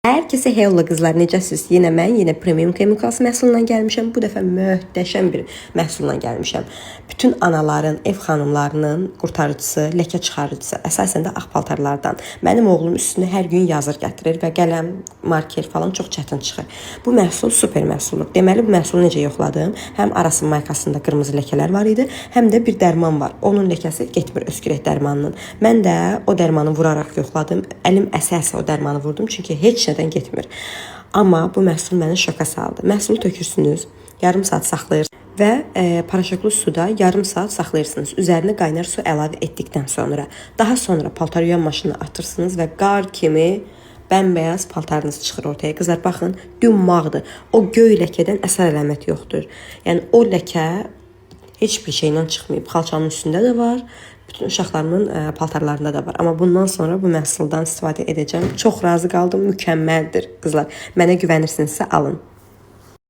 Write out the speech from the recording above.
Herkese hello qızlar, necəsiz? Yenə Premium Chemicals məhsulundan gəlmişəm. Bu dəfə möhtəşəm bir məhsulundan gəlmişəm. Bütün anaların, ev xanımlarının qurtarıcısı, ləkə çıxarıcısı, əsasən də ağ paltarlardan. Mənim oğlum üstünü hər gün yazır gətirir və qələm, marker falan çox çətin çıxır. Bu məhsul super məhsuldur. Deməli bu məhsulu necə yoxladım? Həm arasının maykasında qırmızı ləkələr var idi, həm də bir dərman var. Onun ləkəsi getmir öskürək dərmanının. Mən də o dərmanı vuraraq yoxladım. Əlim əsə-əsə o dərmanı vurdum, çünki heç nədən getmir. Amma bu məhsul məni şoka saldı. Məhsulu tökürsünüz, yarım saat saxlayırsınız və paraşoklu suda yarım saat saxlayırsınız. Üzərinə qaynar su əlavə etdikdən sonra. Daha sonra paltar yuyan maşınına atırsınız və qar kimi bəmbəyaz paltarınız çıxır ortaya. Qızlar baxın, dümmağdır. O göy ləkədən əsər əlamət yoxdur. Yəni o ləkə heç bir şeylə çıxmayıb. Xalçanın üstündə də var, bütün uşaqlarımın paltarlarında da var. Amma bundan sonra bu məhsuldan istifadə edəcəm. Çox razı qaldım, mükəmməldir qızlar. Mənə güvənirsinizsə alın.